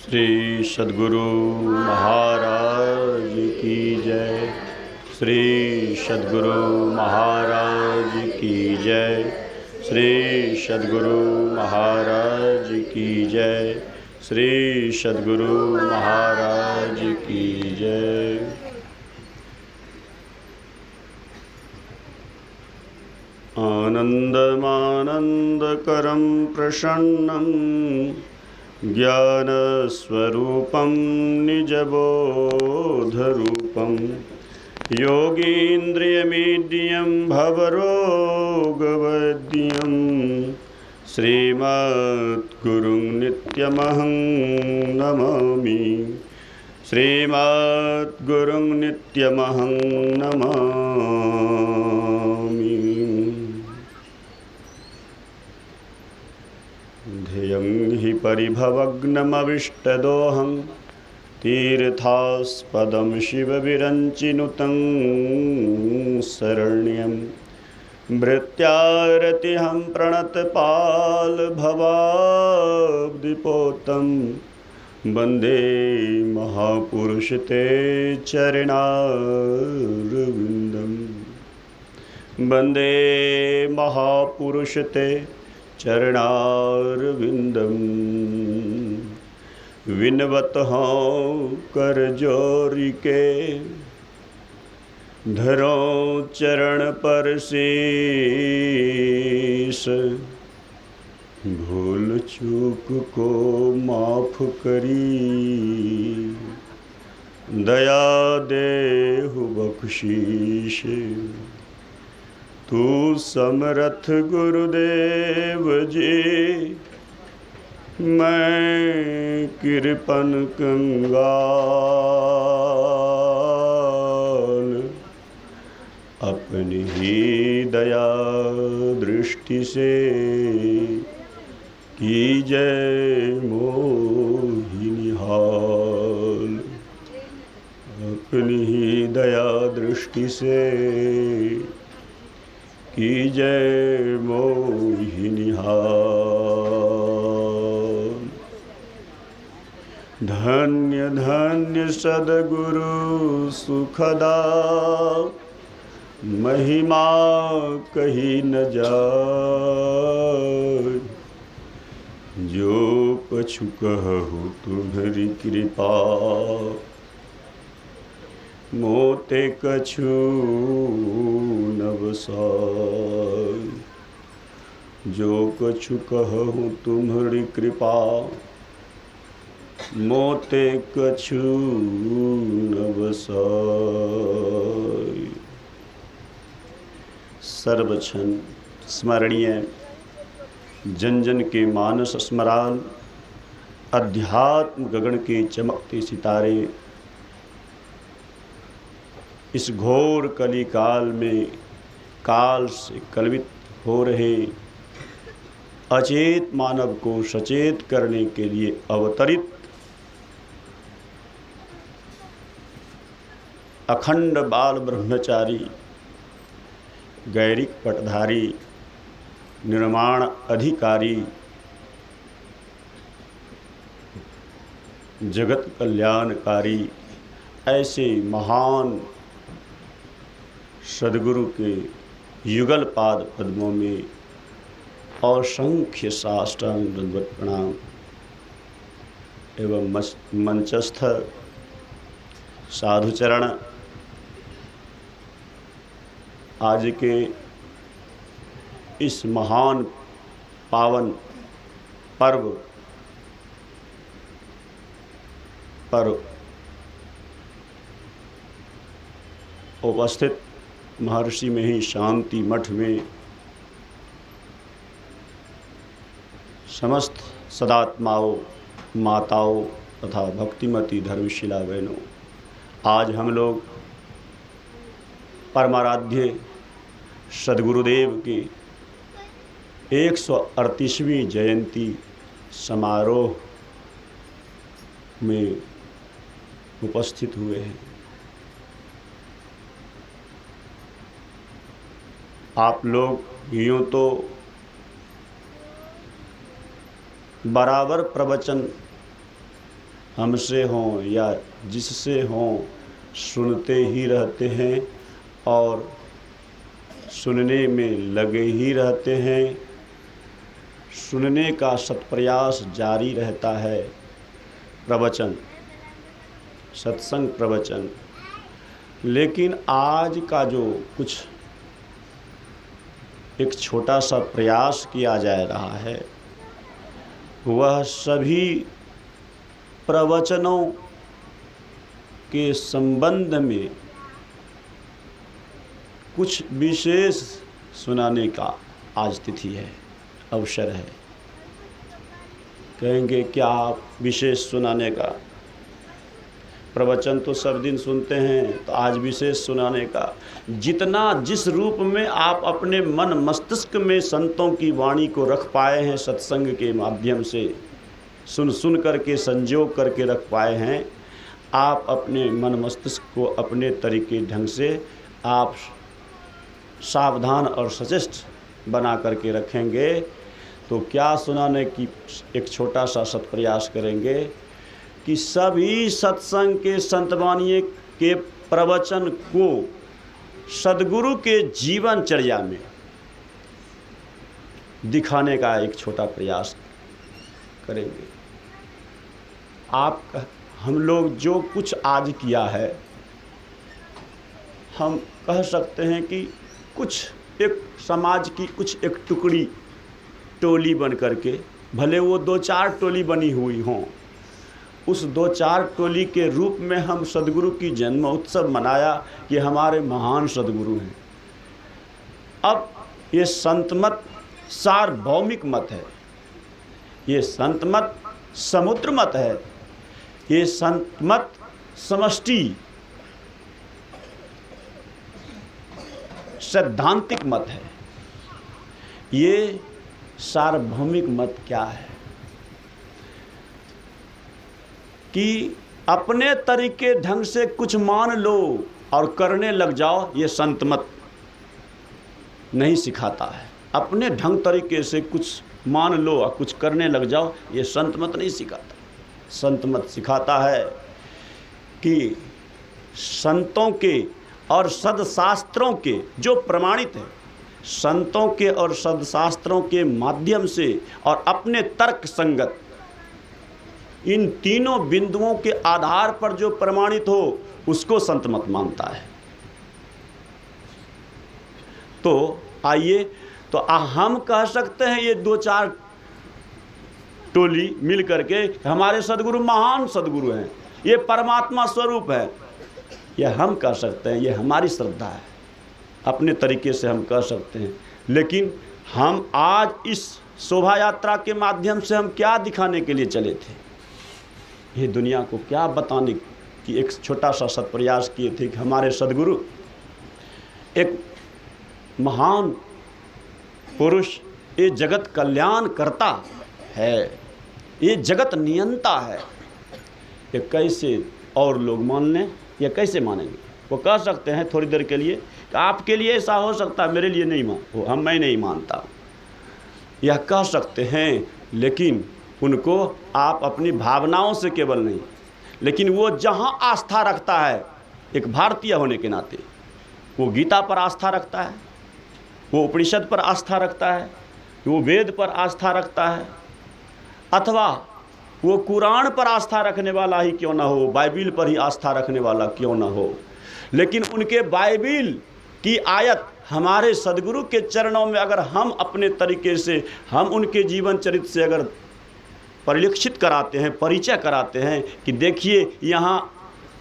श्री सद्गुरु महाराज की जय। श्री सद्गुरु महाराज की जय। श्री सद्गुरु महाराज की जय। श्री सद्गुरु महाराज की जय। आनन्दमानन्दकरं प्रसन्नं ज्ञानस्वरूपं निजबोधरूपं योगीन्द्रियमीड्यं भवरोगवैद्यं श्रीमद्गुरुं नित्यमहं नमामि। श्रीमद्गुरुं नित्यमहं नमामि। ध्येयं हि परिभवग्नमविष्टदोहं तीर्थास्पदं शिवविरञ्चिनुतं शरण्यं भृत्यारतिहं प्रणतपालभवाब्धिपोतं वन्दे महापुरुष ते चरणारविन्दं। वन्दे महापुरुष ते चरणारविन्दं। विनवत हूँ कर जोरी के धरो चरण पर शीश। भूल चूक को माफ करी दया देहु बख्शीश। तू समरथ गुरुदेव जी मैं कृपन कंगाल। अपनी ही दया दृष्टि से कीजै मोहि निहाल। अपनी ही दया दृष्टि से कीजै मोहि निहाल। धन्य धन्य सद्गुरु सुखदा महिमा कही न जाय। जो कछु कहु तुम्हारी कृपा मोते कछु न बसाय। जो कछु कहूँ तुम्हारी कृपा मोते कछु न बसाय। सर्वक्षण स्मरणीय जन जन के मानस स्मरण अध्यात्म गगन के चमकते सितारे इस घोर कली काल में काल से कलवित हो रहे अचेत मानव को सचेत करने के लिए अवतरित अखंड बाल ब्रह्मचारी गैरिक पटधारी निर्माण अधिकारी जगत कल्याणकारी ऐसे महान सद्गुरु के युगल पाद पद्मों में असंख्य साष्टांग दंडवत प्रणाम एवं मंचस्थ साधुचरण। आज के इस महान पावन पर्व पर उपस्थित महर्षि में ही शांति मठ में समस्त सदात्माओं माताओं तथा भक्तिमती धर्मशिला बहनों, आज हम लोग परमाराध्य सद्गुरुदेव की 138वीं जयंती समारोह में उपस्थित हुए हैं। आप लोग यूँ तो बराबर प्रवचन हमसे हों या जिससे हों, सुनते ही रहते हैं और सुनने में लगे ही रहते हैं। सुनने का सत्प्रयास जारी रहता है। प्रवचन, सत्संग प्रवचन। लेकिन आज का जो कुछ एक छोटा सा प्रयास किया जा रहा है, वह सभी प्रवचनों के संबंध में कुछ विशेष सुनाने का आज तिथि है, अवसर है। कहेंगे क्या विशेष सुनाने का? प्रवचन तो सब दिन सुनते हैं, तो आज विशेष सुनाने का। जितना जिस रूप में आप अपने मन मस्तिष्क में संतों की वाणी को रख पाए हैं, सत्संग के माध्यम से सुन करके संजोग करके रख पाए हैं, आप अपने मन मस्तिष्क को अपने तरीके ढंग से आप सावधान और सचेष्ट बना करके रखेंगे, तो क्या सुनाने की एक छोटा सा सत्प्रयास करेंगे कि सभी सत्संग के संतवाणी के प्रवचन को सद्गुरु के जीवनचर्या में दिखाने का एक छोटा प्रयास करेंगे। हम लोग जो कुछ आज किया है, हम कह सकते हैं कि कुछ एक समाज की कुछ एक टुकड़ी टोली बन करके, भले वो 2-4 टोली बनी हुई हों, उस 2-4 टोली के रूप में हम सद्गुरु की जन्म उत्सव मनाया कि हमारे महान सद्गुरु हैं। अब ये संत मत सार्वभौमिक मत है, ये संत मत समुद्र मत है, ये संत मत समष्टि सैद्धांतिक मत है। ये सार्वभौमिक मत क्या है कि अपने तरीके ढंग से कुछ मान लो और करने लग जाओ, ये संत मत नहीं सिखाता है। अपने ढंग तरीके से कुछ मान लो और कुछ करने लग जाओ, ये संत मत नहीं सिखाता। संत मत सिखाता है कि संतों के और सदशास्त्रों के जो प्रमाणित है, संतों के और सदशास्त्रों के माध्यम से और अपने तर्क संगत इन तीनों बिंदुओं के आधार पर जो प्रमाणित हो, उसको संत मत मानता है। तो आइए, तो हम कह सकते हैं ये 2-4 टोली मिल करके हमारे सद्गुरु महान सद्गुरु हैं, ये परमात्मा स्वरूप है, ये हम कह सकते हैं, ये हमारी श्रद्धा है, अपने तरीके से हम कह सकते हैं। लेकिन हम आज इस शोभा यात्रा के माध्यम से हम क्या दिखाने के लिए चले थे? ये दुनिया को क्या बताने की एक छोटा सा सत्प्रयास किए थे कि हमारे सद्गुरु एक महान पुरुष, ये जगत कल्याण करता है, ये जगत नियंता है। ये कैसे और लोग मान लें, ये कैसे मानेंगे? वो कह सकते हैं थोड़ी देर के लिए कि आपके लिए ऐसा हो सकता है, मेरे लिए नहीं मैं नहीं मानता, यह कह सकते हैं। लेकिन उनको आप अपनी भावनाओं से केवल नहीं, लेकिन वो जहाँ आस्था रखता है, एक भारतीय होने के नाते वो गीता पर आस्था रखता है, वो उपनिषद पर आस्था रखता है, वो वेद पर आस्था रखता है, अथवा वो कुरान पर आस्था रखने वाला ही क्यों ना हो, बाइबिल पर ही आस्था रखने वाला क्यों ना हो, लेकिन उनके बाइबिल की आयत हमारे सद्गुरु के चरणों में अगर हम अपने तरीके से हम उनके जीवन चरित्र से अगर परिलक्षित कराते हैं, परिचय कराते हैं कि देखिए यहाँ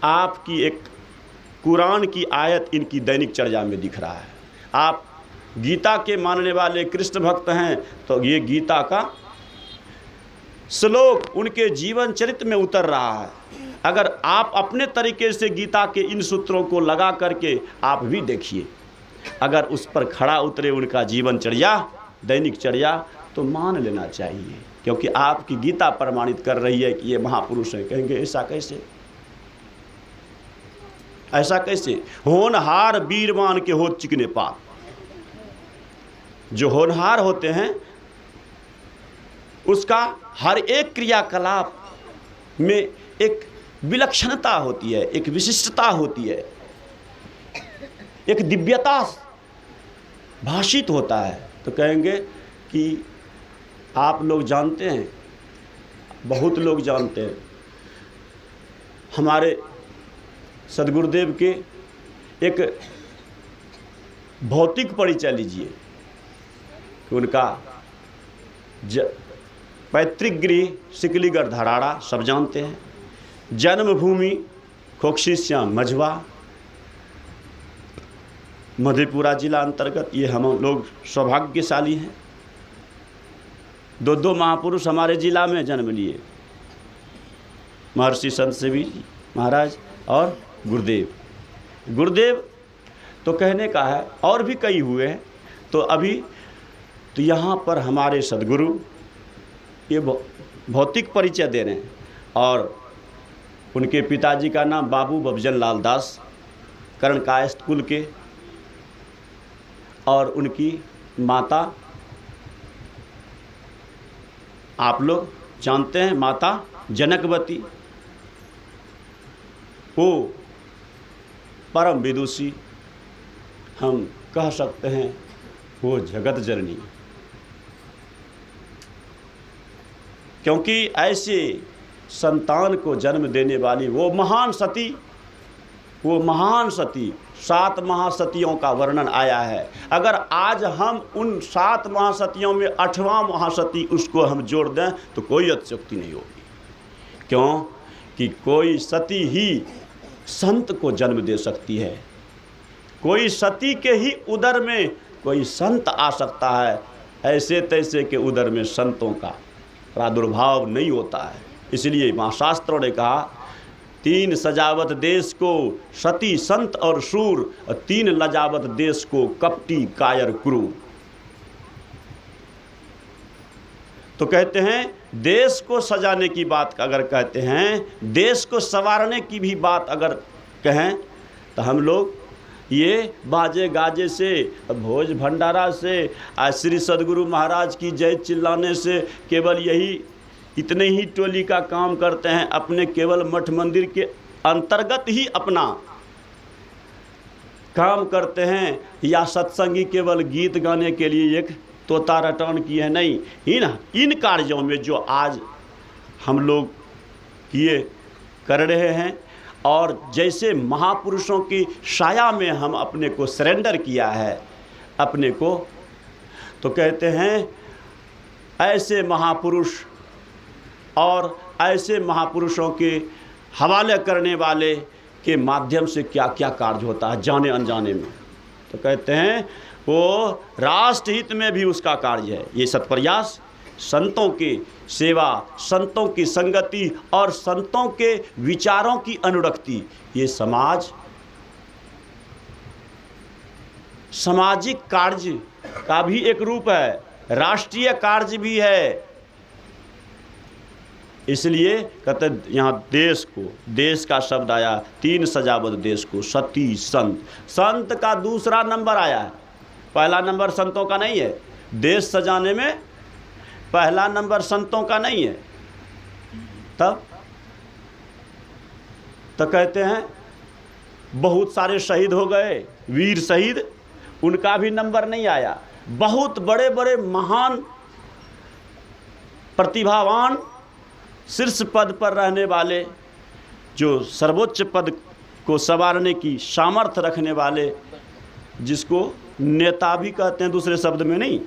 आपकी एक कुरान की आयत इनकी दैनिक चर्या में दिख रहा है, आप गीता के मानने वाले कृष्ण भक्त हैं तो ये गीता का श्लोक उनके जीवन चरित्र में उतर रहा है। अगर आप अपने तरीके से गीता के इन सूत्रों को लगा करके आप भी देखिए, अगर उस पर खड़ा उतरे उनका जीवन चर्या, दैनिक चर्या, तो मान लेना चाहिए, क्योंकि आपकी गीता प्रमाणित कर रही है कि ये महापुरुष हैं। कहेंगे ऐसा कैसे, ऐसा कैसे? होनहार वीरवान के हो चिकने पाप। जो होनहार होते हैं उसका हर एक क्रियाकलाप में एक विलक्षणता होती है, एक विशिष्टता होती है, एक दिव्यता भाषित होता है। तो कहेंगे कि आप लोग जानते हैं, बहुत लोग जानते हैं, हमारे सद्गुरुदेव के एक भौतिक परिचय लीजिए कि उनका पैतृक गृह सिकलीगढ़ धराड़ा, सब जानते हैं। जन्मभूमि खोखशीश्याम मझवा, मधेपुरा जिला अंतर्गत। ये हम लोग सौभाग्यशाली हैं, दो महापुरुष हमारे जिला में जन्म लिए, महर्षि संत सेवी जी महाराज और गुरुदेव तो कहने का है, और भी कई हुए हैं। तो अभी तो यहाँ पर हमारे सद्गुरु ये भौतिक परिचय दे रहे हैं, और उनके पिताजी का नाम बाबू बबजन लाल दास, कर्ण कायस्थ कुल के, और उनकी माता आप लोग जानते हैं, माता जनकवती। वो परम विदुषी, हम कह सकते हैं वो जगत जननी, क्योंकि ऐसे संतान को जन्म देने वाली वो महान सती, 7 महासतियों का वर्णन आया है। अगर आज हम उन 7 महासतियों में 8वां महासती उसको हम जोड़ दें तो कोई अतिशयोक्ति नहीं होगी। क्यों कि कोई सती ही संत को जन्म दे सकती है, कोई सती के ही उदर में कोई संत आ सकता है, ऐसे तैसे के उदर में संतों का प्रादुर्भाव नहीं होता है। इसलिए महाशास्त्रों ने कहा 3 सजावत देश को सती संत और शूर, 3 लजावत देश को कपटी कायर क्रूर। तो कहते हैं देश को सजाने की बात अगर कहते हैं, देश को संवारने की भी बात अगर कहें, तो हम लोग ये बाजे गाजे से, भोज भंडारा से, श्री सद्गुरु महाराज की जय चिल्लाने से केवल यही इतने ही टोली का काम करते हैं। अपने केवल मठ मंदिर के अंतर्गत ही अपना काम करते हैं, या सत्संगी केवल गीत गाने के लिए एक तोता रटान की है, नहीं। इन कार्यों में जो आज हम लोग किए कर रहे हैं, और जैसे महापुरुषों की छाया में हम अपने को सरेंडर किया है अपने को, तो कहते हैं ऐसे महापुरुष और ऐसे महापुरुषों के हवाले करने वाले के माध्यम से क्या क्या कार्य होता है जाने अनजाने में। तो कहते हैं वो राष्ट्रहित में भी उसका कार्य है। ये सत्प्रयास, संतों की सेवा, संतों की संगति और संतों के विचारों की अनुरक्ति, ये सामाजिक कार्य का भी एक रूप है, राष्ट्रीय कार्य भी है। इसलिए कहते यहाँ देश को, देश का शब्द आया, 3 सजावत देश को, सती संत। संत का दूसरा नंबर आया है, पहला नंबर संतों का नहीं है। देश सजाने में पहला नंबर संतों का नहीं है। तब तो कहते हैं बहुत सारे शहीद हो गए, वीर शहीद, उनका भी नंबर नहीं आया। बहुत बड़े बड़े महान प्रतिभावान शीर्ष पद पर रहने वाले, जो सर्वोच्च पद को संवारने की सामर्थ्य रखने वाले, जिसको नेता भी कहते हैं दूसरे शब्द में नहीं,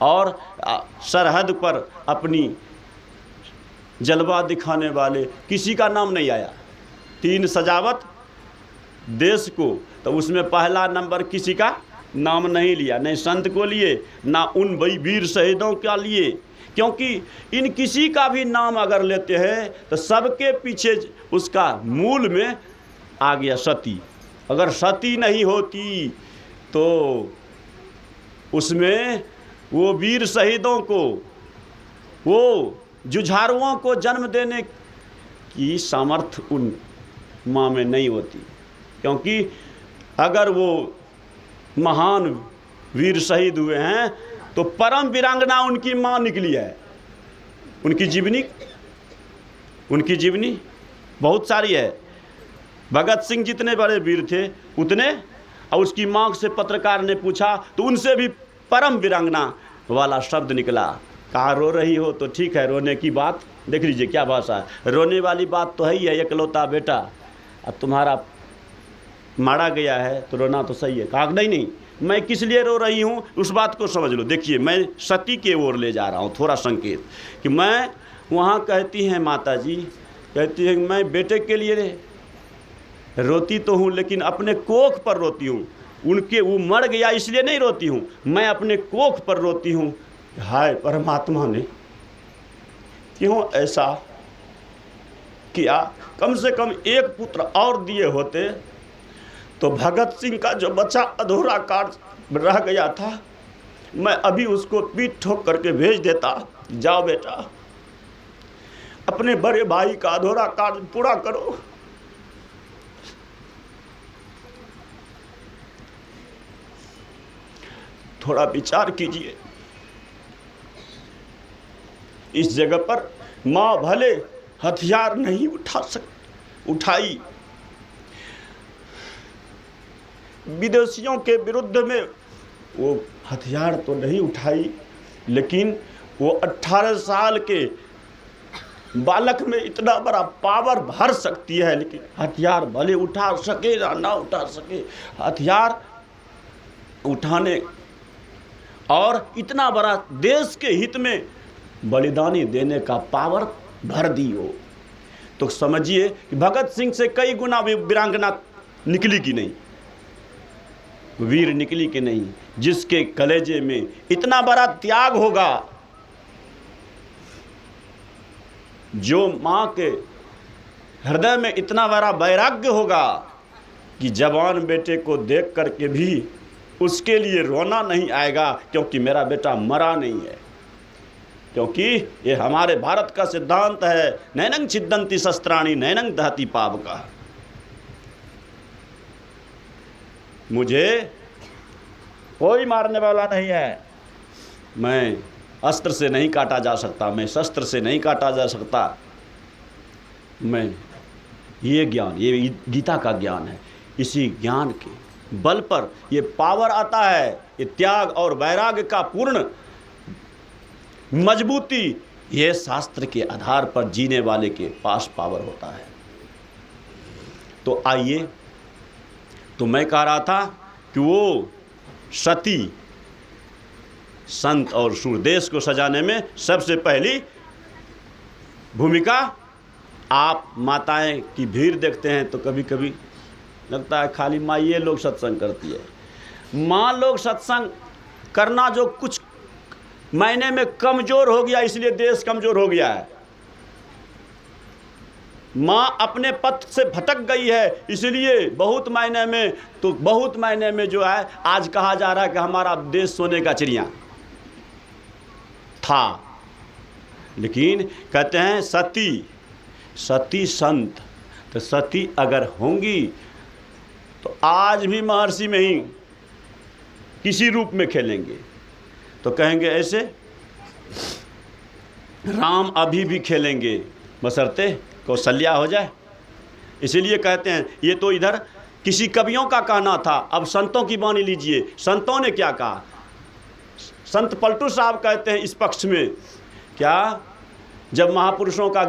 और सरहद पर अपनी जलवा दिखाने वाले, किसी का नाम नहीं आया। 3 सजावत देश को, तो उसमें पहला नंबर किसी का नाम नहीं लिया, नहीं संत को लिए, ना उन वीर शहीदों का लिए, क्योंकि इन किसी का भी नाम अगर लेते हैं तो सबके पीछे उसका मूल में आ गया सती। अगर सती नहीं होती तो उसमें वो वीर शहीदों को, वो जुझारुओं को जन्म देने की सामर्थ्य उन माँ में नहीं होती। क्योंकि अगर वो महान वीर शहीद हुए हैं तो परम वीरांगना उनकी माँ निकली है, उनकी जीवनी बहुत सारी है। भगत सिंह जितने बड़े वीर थे उतने, और उसकी माँ से पत्रकार ने पूछा तो उनसे भी परम वीरांगना वाला शब्द निकला। कहा रो रही हो तो ठीक है, रोने की बात देख लीजिए क्या भाषा है, रोने वाली बात तो है ही है, एकलौता बेटा, अब तुम्हारा मारा गया है तो रोना तो सही है। कहा नहीं, मैं किस लिए रो रही हूँ उस बात को समझ लो। देखिए मैं सती के ओर ले जा रहा हूँ थोड़ा संकेत, कि मैं वहाँ कहती हैं माता जी, कहती है मैं बेटे के लिए रोती तो हूँ लेकिन अपने कोख पर रोती हूँ, उनके वो मर गया इसलिए नहीं रोती हूँ, मैं अपने कोख पर रोती हूँ। हाय परमात्मा ने क्यों ऐसा किया, कम से कम एक पुत्र और दिए होते तो भगत सिंह का जो बच्चा अधूरा कार्य रह गया था, मैं अभी उसको पीठ ठोक करके भेज देता, जाओ बेटा अपने बड़े भाई का अधूरा कार्य पूरा करो। थोड़ा विचार कीजिए, इस जगह पर माँ भले हथियार नहीं उठाई, विदेशियों के विरुद्ध में वो हथियार तो नहीं उठाई, लेकिन वो 18 साल के बालक में इतना बड़ा पावर भर सकती है। लेकिन हथियार भले उठा सके या ना उठा सके, हथियार उठाने और इतना बड़ा देश के हित में बलिदानी देने का पावर भर दी हो, तो समझिए कि भगत सिंह से कई गुना वीरांगना निकली कि नहीं, वीर निकली कि नहीं, जिसके कलेजे में इतना बड़ा त्याग होगा, जो माँ के हृदय में इतना बड़ा वैराग्य होगा कि जवान बेटे को देख करके भी उसके लिए रोना नहीं आएगा, क्योंकि मेरा बेटा मरा नहीं है। क्योंकि ये हमारे भारत का सिद्धांत है, नैनंग छिद्दंती शस्त्राणि नैनंग दहति पावका। मुझे कोई मारने वाला नहीं है, मैं अस्त्र से नहीं काटा जा सकता, मैं शस्त्र से नहीं काटा जा सकता, मैं ये ज्ञान, ये गीता का ज्ञान है, इसी ज्ञान के बल पर ये पावर आता है, ये त्याग और वैराग्य का पूर्ण मजबूती, ये शास्त्र के आधार पर जीने वाले के पास पावर होता है। तो आइए, तो मैं कह रहा था कि वो सती संत और शूर देश को सजाने में सबसे पहली भूमिका, आप माताएं की भीड़ देखते हैं तो कभी कभी लगता है खाली माँ ये लोग सत्संग करती है। माँ लोग सत्संग करना जो कुछ महीने में कमज़ोर हो गया, इसलिए देश कमज़ोर हो गया है। माँ अपने पथ से भटक गई है, इसलिए बहुत महीने में जो है आज कहा जा रहा है कि हमारा देश सोने का चिड़िया था। लेकिन कहते हैं सती संत, तो सती अगर होंगी तो आज भी महर्षि में ही किसी रूप में खेलेंगे, तो कहेंगे ऐसे राम अभी भी खेलेंगे, बशर्ते कौशल्या हो जाए। इसीलिए कहते हैं, ये तो इधर किसी कवियों का कहना था, अब संतों की वाणी लीजिए, संतों ने क्या कहा। संत पलटू साहब कहते हैं इस पक्ष में, क्या जब महापुरुषों का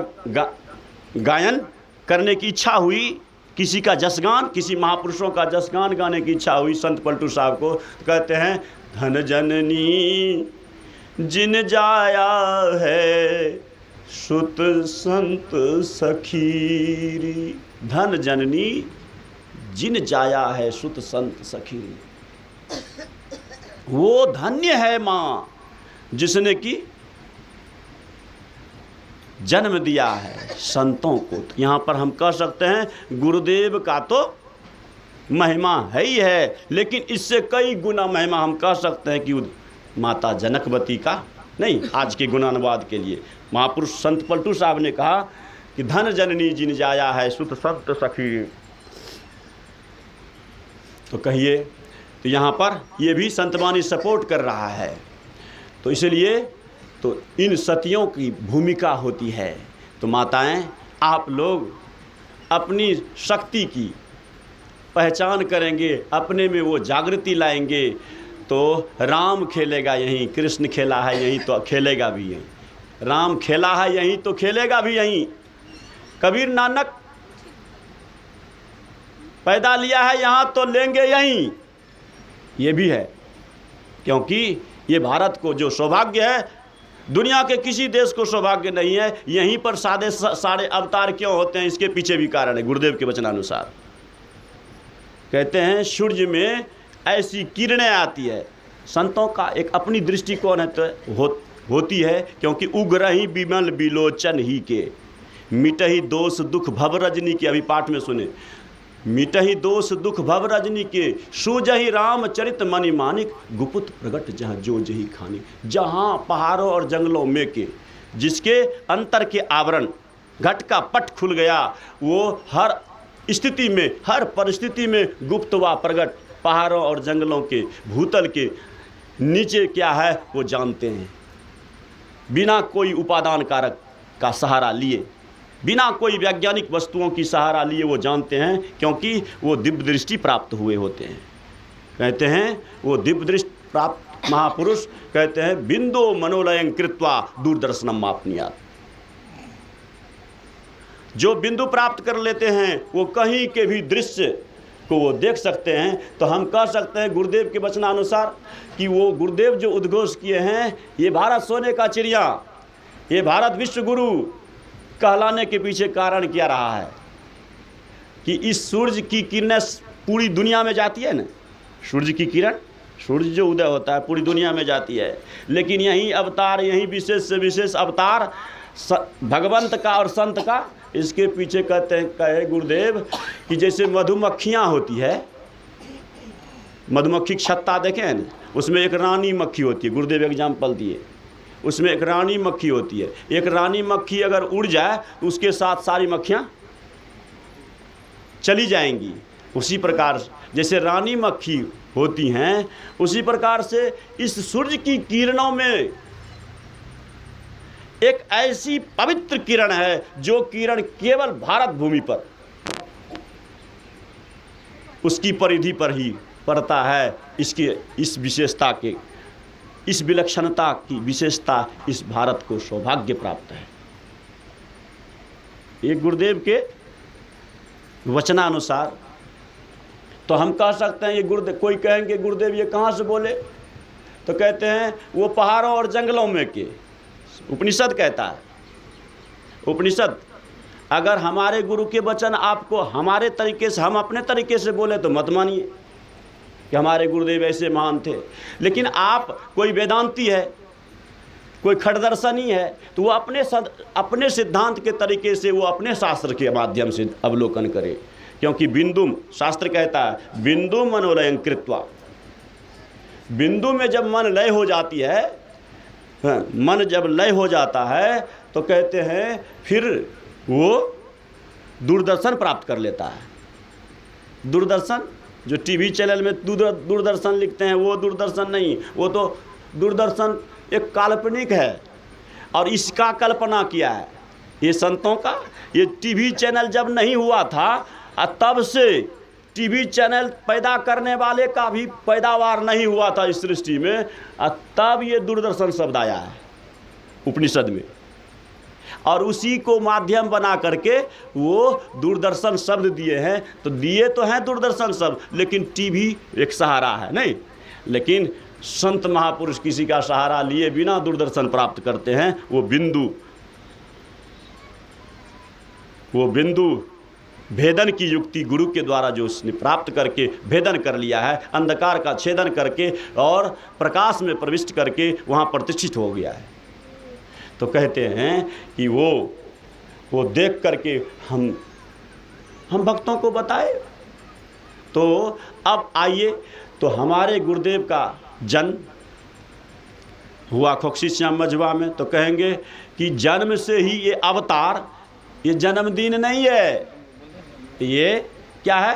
गायन करने की इच्छा हुई, किसी का जसगान, किसी महापुरुषों का जसगान गाने की इच्छा हुई संत पलटू साहब को, कहते हैं धन जननी जिन जाया है सुत संत सखीरी, धन जननी जिन जाया है सुत संत सखीरी। वो धन्य है माँ जिसने कि जन्म दिया है संतों को। यहाँ पर हम कह सकते हैं गुरुदेव का तो महिमा है ही है, लेकिन इससे कई गुना महिमा हम कह सकते हैं कि माता जनकवती का नहीं। आज के गुणानुवाद के लिए महापुरुष संत पलटू साहब ने कहा कि धन जननी जिन जाया है सुत संत सखी। तो कहिए, तो यहाँ पर ये भी संतवाणी सपोर्ट कर रहा है। तो इसलिए तो इन सतियों की भूमिका होती है। तो माताएं, आप लोग अपनी शक्ति की पहचान करेंगे, अपने में वो जागृति लाएंगे, तो राम खेलेगा यहीं, कृष्ण खेला है यहीं तो खेलेगा भी यहीं, राम खेला है यहीं तो खेलेगा भी यहीं, कबीर नानक पैदा लिया है यहाँ तो लेंगे यहीं। ये भी है, क्योंकि ये भारत को जो सौभाग्य है, दुनिया के किसी देश को सौभाग्य नहीं है। यहीं पर सारे अवतार क्यों होते हैं, इसके पीछे भी कारण है। गुरुदेव के वचनानुसार कहते हैं सूर्य में ऐसी किरणें आती है, संतों का एक अपनी दृष्टिकोण है तो होती है, क्योंकि उग्रही विमल बिलोचन ही के मिटही दोष दुख भव रजनी के, अभी पाठ में सुने, मिटही दोष दुख भव रजनी के सूजही रामचरित मणि मानिक गुपुत प्रगट जहाँ जो जही खानी। जहाँ पहाड़ों और जंगलों में के जिसके अंतर के आवरण घट का पट खुल गया, वो हर स्थिति में हर परिस्थिति में गुप्त व प्रगट, पहाड़ों और जंगलों के भूतल के नीचे क्या है वो जानते हैं, बिना कोई उपादान कारक का सहारा लिए, बिना कोई वैज्ञानिक वस्तुओं की सहारा लिए वो जानते हैं, क्योंकि वो दिव्य दृष्टि प्राप्त हुए होते हैं। कहते हैं वो दिव्य दृष्टि प्राप्त महापुरुष कहते हैं बिंदो मनोलयं कृत्वा दूरदर्शनम मापनीयात्। जो बिंदु प्राप्त कर लेते हैं वो कहीं के भी दृश्य को वो देख सकते हैं। तो हम कह सकते हैं गुरुदेव के वचनानुसार कि वो गुरुदेव जो उद्घोष किए हैं, ये भारत सोने का चिड़िया, ये भारत विश्व गुरु कहलाने के पीछे कारण क्या रहा है कि इस सूर्य की किरणें पूरी दुनिया में जाती है ना, सूर्य की किरण, सूर्य जो उदय होता है पूरी दुनिया में जाती है, लेकिन यही अवतार, यही विशेष से विशेष अवतार भगवंत का और संत का, इसके पीछे कहते हैं कहे गुरुदेव कि जैसे मधुमक्खियाँ होती है, मधुमक्खी छत्ता देखें हैं, उसमें एक रानी मक्खी होती है, गुरुदेव एग्जाम्पल दिए, उसमें एक रानी मक्खी होती है। एक रानी मक्खी अगर उड़ जाए तो उसके साथ सारी मक्खियाँ चली जाएंगी। उसी प्रकार जैसे रानी मक्खी होती हैं, उसी प्रकार से इस सूर्य की किरणों में एक ऐसी पवित्र किरण है जो किरण केवल भारत भूमि पर उसकी परिधि पर ही पड़ता है। इसकी इस विशेषता के, इस विलक्षणता की विशेषता इस भारत को सौभाग्य प्राप्त है। ये गुरुदेव के वचनानुसार। तो हम कह सकते हैं ये गुरुदेव, कोई कहेंगे गुरुदेव ये कहाँ से बोले, तो कहते हैं वो पहाड़ों और जंगलों में के, उपनिषद कहता है। उपनिषद अगर हमारे गुरु के वचन आपको हमारे तरीके से, हम अपने तरीके से बोले तो मत मानिए कि हमारे गुरुदेव ऐसे महान थे। लेकिन आप कोई वेदांती है, कोई खड़दर्शनी है, तो वो अपने सिद्धांत के तरीके से, वो अपने शास्त्र के माध्यम से अवलोकन करे। क्योंकि बिंदु, शास्त्र कहता है बिंदु मनोलयं कृत्वा, बिंदु में जब मन लय हो जाती है, मन जब लय हो जाता है तो कहते हैं फिर वो दूरदर्शन प्राप्त कर लेता है। दूरदर्शन जो टीवी चैनल में दूरदर्शन लिखते हैं, वो दूरदर्शन नहीं, वो तो दूरदर्शन एक काल्पनिक है और इसका कल्पना किया है ये संतों का। ये टीवी चैनल जब नहीं हुआ था, तब से टीवी चैनल पैदा करने वाले का भी पैदावार नहीं हुआ था इस सृष्टि में, तब ये दूरदर्शन शब्द आया है उपनिषद में, और उसी को माध्यम बना करके वो दूरदर्शन शब्द दिए हैं। तो दिए तो हैं दूरदर्शन शब्द, लेकिन टीवी एक सहारा है नहीं। लेकिन संत महापुरुष किसी का सहारा लिए बिना दूरदर्शन प्राप्त करते हैं। वो बिंदु भेदन की युक्ति गुरु के द्वारा जो उसने प्राप्त करके भेदन कर लिया है, अंधकार का छेदन करके और प्रकाश में प्रविष्ट करके वहाँ प्रतिष्ठित हो गया है। तो कहते हैं कि वो देख करके हम भक्तों को बताए। तो अब आइए, तो हमारे गुरुदेव का जन्म हुआ खोखसी श्याम मझवा में, तो कहेंगे कि जन्म से ही ये अवतार, ये जन्मदिन नहीं है, ये क्या है?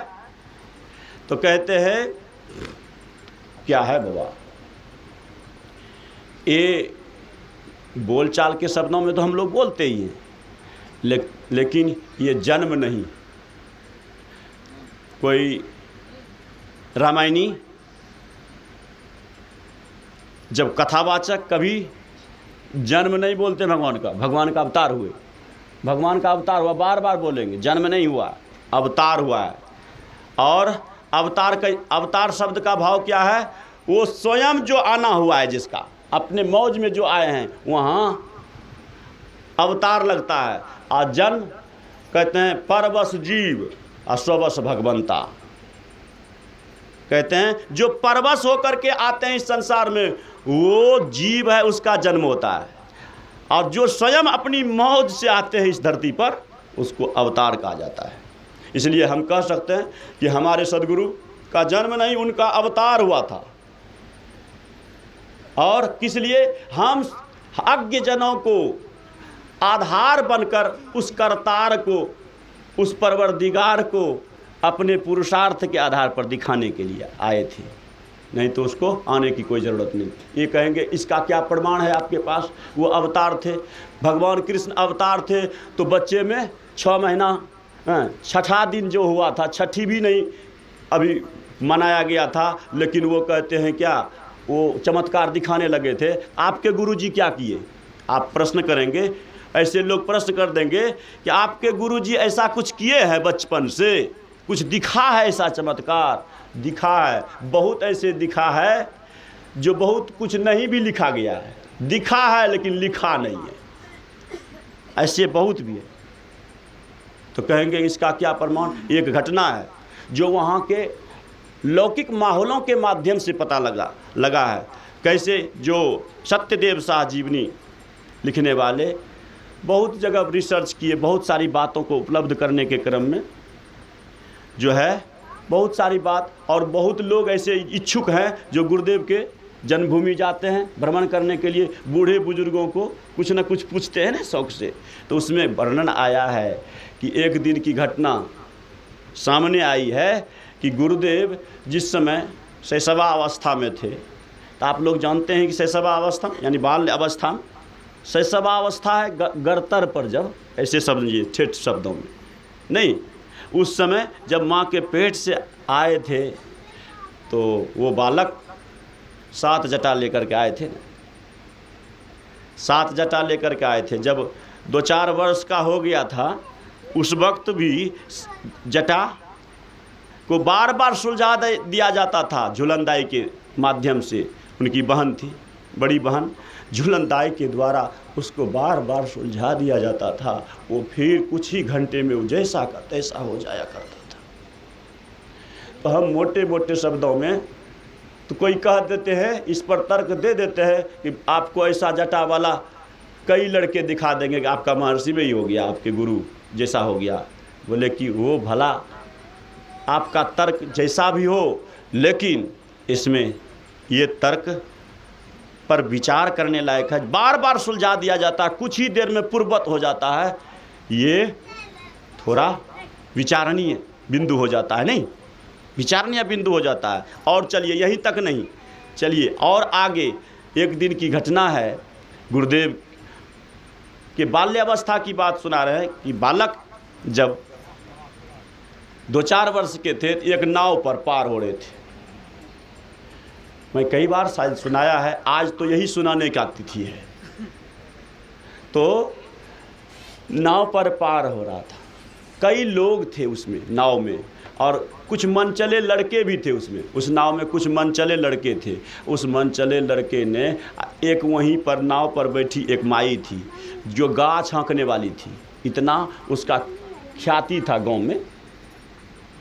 तो कहते हैं क्या है बाबा, ये बोलचाल के शब्दों में तो हम लोग बोलते ही हैं, लेकिन ये जन्म नहीं, कोई रामायणी, जब कथावाचक कभी जन्म नहीं बोलते भगवान का अवतार हुए, भगवान का अवतार हुआ, बार बार बोलेंगे, जन्म नहीं हुआ, अवतार हुआ है। और अवतार शब्द का भाव क्या है? वो स्वयं जो आना हुआ है, जिसका अपने मौज में जो आए हैं वहाँ अवतार लगता है। और जन्म कहते हैं परवश जीव और स्ववश भगवंता। कहते हैं जो परवश होकर के आते हैं इस संसार में वो जीव है, उसका जन्म होता है। और जो स्वयं अपनी मौज से आते हैं इस धरती पर उसको अवतार कहा जाता है। इसलिए हम कह सकते हैं कि हमारे सदगुरु का जन्म नहीं, उनका अवतार हुआ था। और किस लिए? हम अज्ञ जनों को आधार बनकर उस करतार को, उस परवरदिगार को अपने पुरुषार्थ के आधार पर दिखाने के लिए आए थे, नहीं तो उसको आने की कोई ज़रूरत नहीं। ये कहेंगे इसका क्या प्रमाण है आपके पास? वो अवतार थे, भगवान कृष्ण अवतार थे, तो बच्चे में 6 महीना, छठा दिन जो हुआ था, छठी भी नहीं अभी मनाया गया था, लेकिन वो कहते हैं क्या, वो चमत्कार दिखाने लगे थे। आपके गुरुजी क्या किए? आप प्रश्न करेंगे, ऐसे लोग प्रश्न कर देंगे कि आपके गुरुजी ऐसा कुछ किए हैं बचपन से, कुछ दिखा है ऐसा चमत्कार? दिखा है, बहुत ऐसे दिखा है जो बहुत कुछ नहीं भी लिखा गया है, दिखा है लेकिन लिखा नहीं है, ऐसे बहुत भी है। तो कहेंगे इसका क्या प्रमाण? एक घटना है जो वहाँ के लौकिक माहौलों के माध्यम से पता लगा है। कैसे? जो सत्यदेव शाह जीवनी लिखने वाले बहुत जगह रिसर्च किए, बहुत सारी बातों को उपलब्ध करने के क्रम में जो है बहुत सारी बात, और बहुत लोग ऐसे इच्छुक हैं जो गुरुदेव के जन्मभूमि जाते हैं भ्रमण करने के लिए, बूढ़े बुजुर्गों को कुछ न कुछ पूछते हैं ना शौक से। तो उसमें वर्णन आया है कि एक दिन की घटना सामने आई है कि गुरुदेव जिस समय शैशवावस्था में थे, तो आप लोग जानते हैं कि शैशवावस्था यानी बाल्य अवस्था में, शैशवावस्था है गरतर पर, जब ऐसे समझिए ठेठ शब्दों में नहीं, उस समय जब माँ के पेट से आए थे तो वो बालक 7 जटा लेकर के आए थे, 7 जटा लेकर के आए थे। जब 2-4 वर्ष का हो गया था उस वक्त भी जटा को बार बार सुलझा दिया जाता था झूलनदाई के माध्यम से। उनकी बहन थी, बड़ी बहन, झूलनदाई के द्वारा उसको बार बार सुलझा दिया जाता था। वो फिर कुछ ही घंटे में वो जैसा का तैसा हो जाया करता था। तो हम मोटे मोटे शब्दों में तो कोई कह देते हैं, इस पर तर्क दे देते हैं कि आपको ऐसा जटा वाला कई लड़के दिखा देंगे कि आपका महर्षि में ही हो गया, आपके गुरु जैसा हो गया। बोले कि वो भला आपका तर्क जैसा भी हो, लेकिन इसमें ये तर्क पर विचार करने लायक है। बार बार सुलझा दिया जाता है, कुछ ही देर में पूर्ववत हो जाता है, ये थोड़ा विचारणीय बिंदु हो जाता है, नहीं विचारणीय बिंदु हो जाता है। और चलिए यहीं तक नहीं, चलिए और आगे एक दिन की घटना है, गुरुदेव के बाल्यावस्था की बात सुना रहे हैं कि बालक जब 2-4 वर्ष के थे, एक नाव पर पार हो रहे थे। मैं कई बार शायद सुनाया है, आज तो यही सुनाने का तिथि है। तो नाव पर पार हो रहा था, कई लोग थे उसमें नाव में, और कुछ मनचले लड़के भी थे उसमें। उस नाव में कुछ मनचले लड़के थे। उस मनचले लड़के ने एक वहीं पर नाव पर बैठी एक माई थी जो गाछ हाँकने वाली थी, इतना उसका ख्याति था गांव में,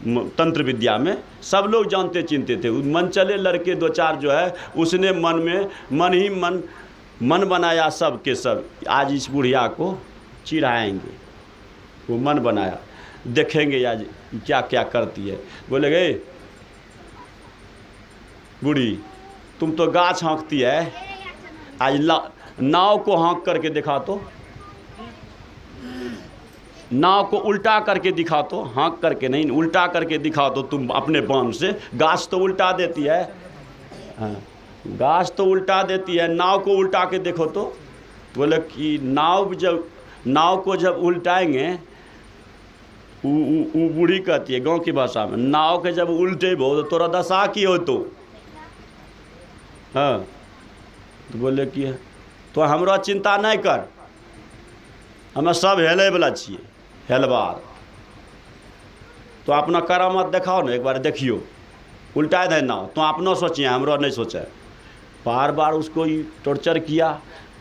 तंत्र विद्या में सब लोग जानते चिंते थे। मनचले लड़के 2-4 जो है उसने मन बनाया सब के सब, आज इस बुढ़िया को चिढ़ाएंगे। वो मन बनाया, देखेंगे आज क्या क्या करती है। बोले गए बूढ़ी तुम तो गाछ हाँकती है, आज नाव को हाँक करके दिखा, तो नाव को उल्टा करके दिखा, तो हाँक करके नहीं, उल्टा करके दिखा तो तुम अपने बाण से। गाछ तो उल्टा देती है, हाँ गाछ तो उल्टा देती है, नाव को उल्टा के देखो तो। बोले कि नाव को जब उल्टाएंगे वो बूढ़ी कहती है गांव की भाषा में, नाव के जब उल्टे भो तो तोरा दशा की हो तो। हाँ, तो बोले कि तो हमरा चिंता नहीं कर, हमें सब हेलै वाला छिए, हेलबार। तो अपना करामत दिखाओ ना, एक बार देखियो, उल्टा दे नाव, तो अपना सोचिए, हमरा नहीं सोचे। बार बार उसको टॉर्चर किया,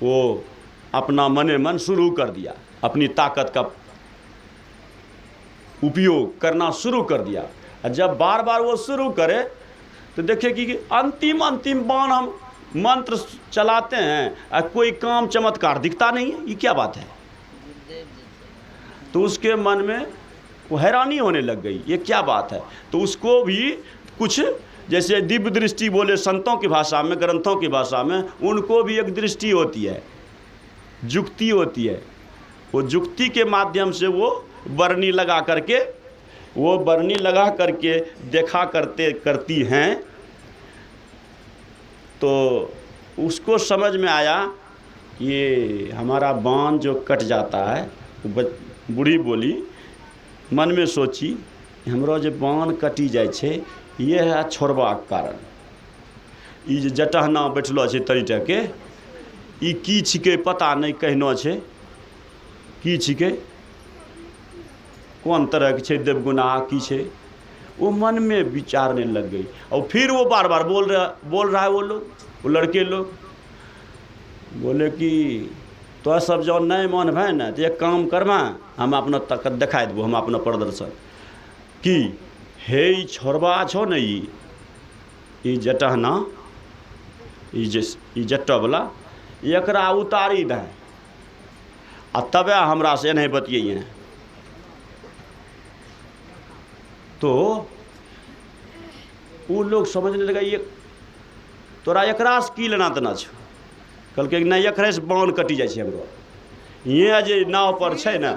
वो अपना मने मन शुरू कर दिया, अपनी ताकत का उपयोग करना शुरू कर दिया। और जब बार बार वो शुरू करे तो देखिए कि अंतिम बाण हम मंत्र चलाते हैं और कोई काम चमत्कार दिखता नहीं है, ये क्या बात है। तो उसके मन में वो हैरानी होने लग गई, ये क्या बात है। तो उसको भी कुछ जैसे दिव्य दृष्टि बोले संतों की भाषा में, ग्रंथों की भाषा में, उनको भी एक दृष्टि होती है, जुक्ति होती है। वो जुक्ति के माध्यम से वो बरनी लगा करके देखा करती हैं। तो उसको समझ में आया ये हमारा बाण जो कट जाता है। तो बूढ़ी बोली, मन में सोची, हमरो जो बाण कटी जाए छे ये है छोड़बाक कारण। ई जे जटहना बैठलो छे तरीटे के, ई की छिके पता नहीं कहनो छे, की छिके, कौन तरह के छे, देवगुना की छे, वो मन में विचारने लग गई। और फिर वो बार बार बोल रहा है वो लड़के लोग बोले कि तो सब जो नहीं मन भाई ना तो एक काम करवा, हम अपना ताकत दिखा देबो, हम अपना प्रदर्शन कि हे छोड़बा छो न, ई जटहना, ई जट्टवला, एकरा उतारी दें आ तबे हमरा से नहीं बतिये। तो वो लोग समझने लगा ये तोरा एकरा से की लेना देना छो। कहलकै नहीं एकरे से बाण कटी जाए छे हमरो। ये जे नाव पर छे ना,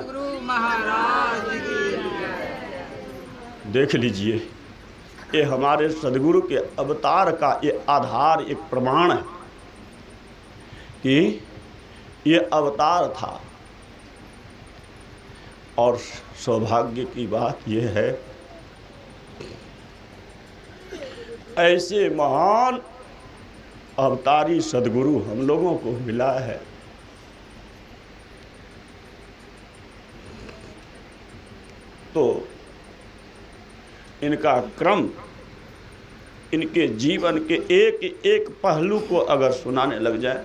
देख लीजिए, ये हमारे सदगुरु के अवतार का ये आधार, एक प्रमाण है कि ये अवतार था। और सौभाग्य की बात ये है, ऐसे महान अवतारी सदगुरु हम लोगों को मिला है। तो इनका क्रम, इनके जीवन के एक एक पहलू को अगर सुनाने लग जाए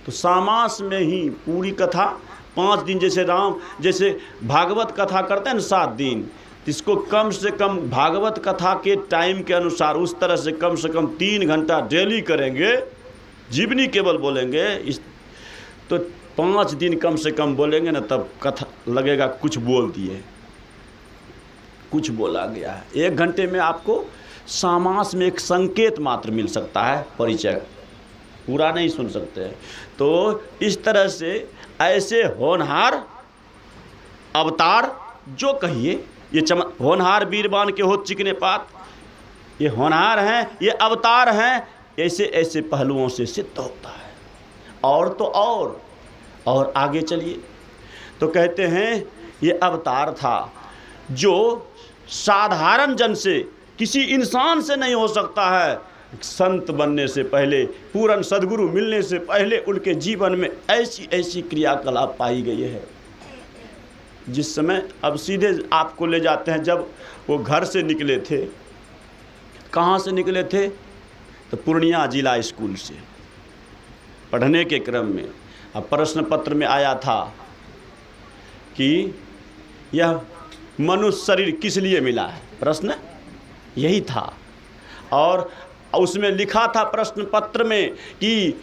तो सामास में ही पूरी कथा 5 दिन, जैसे भागवत कथा करते हैं ना 7 दिन, इसको कम से कम भागवत कथा के टाइम के अनुसार उस तरह से कम 3 घंटा डेली करेंगे, जीवनी केवल बोलेंगे इस, तो 5 दिन कम से कम बोलेंगे ना, तब कथा लगेगा कुछ बोल दिए, कुछ बोला गया है। 1 घंटे में आपको सामास में एक संकेत मात्र मिल सकता है, परिचय पूरा नहीं सुन सकते हैं। तो इस तरह से ऐसे होनहार अवतार, जो कहिए ये होनहार वीरबान के हो चिकने पात, ये होनहार हैं, ये अवतार हैं, ऐसे ऐसे पहलुओं से सिद्ध होता है। और तो और आगे चलिए तो कहते हैं ये अवतार था जो साधारण जन से, किसी इंसान से नहीं हो सकता है। संत बनने से पहले, पूर्ण सद्गुरु मिलने से पहले उनके जीवन में ऐसी ऐसी क्रियाकलाप पाई गई है, जिस समय अब सीधे आपको ले जाते हैं। जब वो घर से निकले थे, कहाँ से निकले थे, तो पूर्णिया जिला स्कूल से पढ़ने के क्रम में। अब प्रश्न पत्र में आया था कि यह मनुष्य शरीर किस लिए मिला है, प्रश्न यही था। और उसमें लिखा था प्रश्न पत्र में कि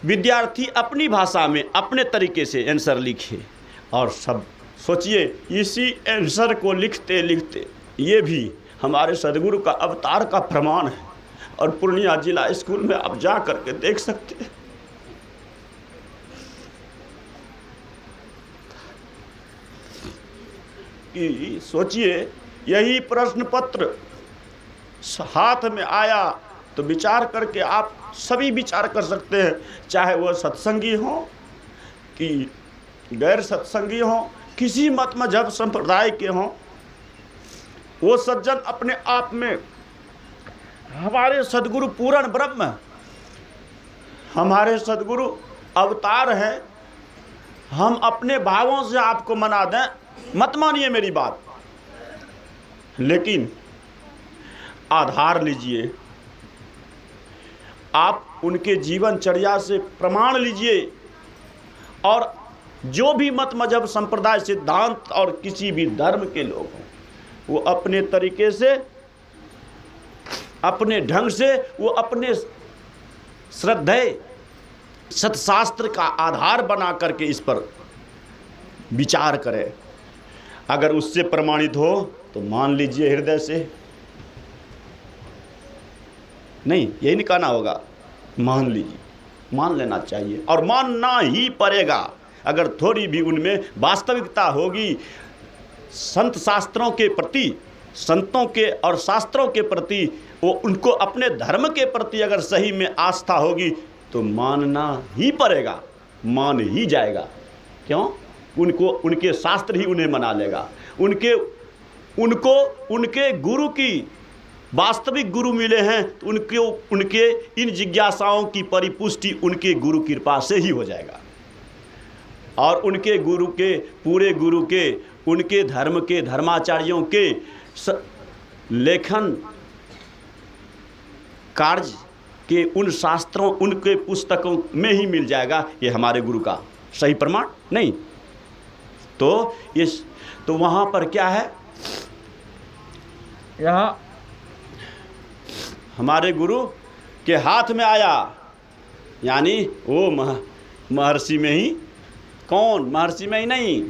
विद्यार्थी अपनी भाषा में अपने तरीके से आंसर लिखे। और सब सोचिए, इसी आंसर को लिखते लिखते ये भी हमारे सदगुरु का अवतार का प्रमाण है। और पूर्णिया जिला स्कूल में आप जा करके देख सकते हैं। कि सोचिए, यही प्रश्न पत्र हाथ में आया तो विचार करके आप सभी विचार कर सकते हैं, चाहे वह सत्संगी हो कि गैर सत्संगी हो, किसी मत मजहब संप्रदाय के हों, वो सज्जन अपने आप में हमारे सदगुरु पूर्ण ब्रह्म, हमारे सदगुरु अवतार हैं। हम अपने भावों से आपको मना दें, मत मानिए मेरी बात, लेकिन आधार लीजिए, आप उनके जीवनचर्या से प्रमाण लीजिए, और जो भी मत मजहब संप्रदाय सिद्धांत और किसी भी धर्म के लोग हों, वो अपने तरीके से, अपने ढंग से, वो अपने श्रद्धेय सत्शास्त्र का आधार बना करके इस पर विचार करें। अगर उससे प्रमाणित हो तो मान लीजिए हृदय से, नहीं यही नहीं कहना होगा, मान लीजिए, मान लेना चाहिए और मानना ही पड़ेगा। अगर थोड़ी भी उनमें वास्तविकता होगी, संत शास्त्रों के प्रति, संतों के और शास्त्रों के प्रति, वो उनको अपने धर्म के प्रति अगर सही में आस्था होगी तो मानना ही पड़ेगा, मान ही जाएगा। क्यों? उनको उनके शास्त्र ही उन्हें मना लेगा। उनको उनके गुरु की, वास्तविक गुरु मिले हैं तो उनके इन जिज्ञासाओं की परिपुष्टि उनके गुरु कृपा से ही हो जाएगा। और उनके गुरु के, पूरे गुरु के, उनके धर्म के धर्माचार्यों के लेखन कार्य के उन शास्त्रों, उनके पुस्तकों में ही मिल जाएगा ये हमारे गुरु का सही प्रमाण। नहीं तो वहाँ पर क्या है, यहाँ हमारे गुरु के हाथ में आया, यानी वो महर्षि में ही, कौन महर्षि में ही नहीं,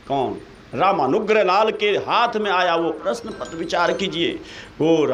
कौन रामानुग्रह लाल के हाथ में आया वो प्रश्न पत्र। विचार कीजिए, वो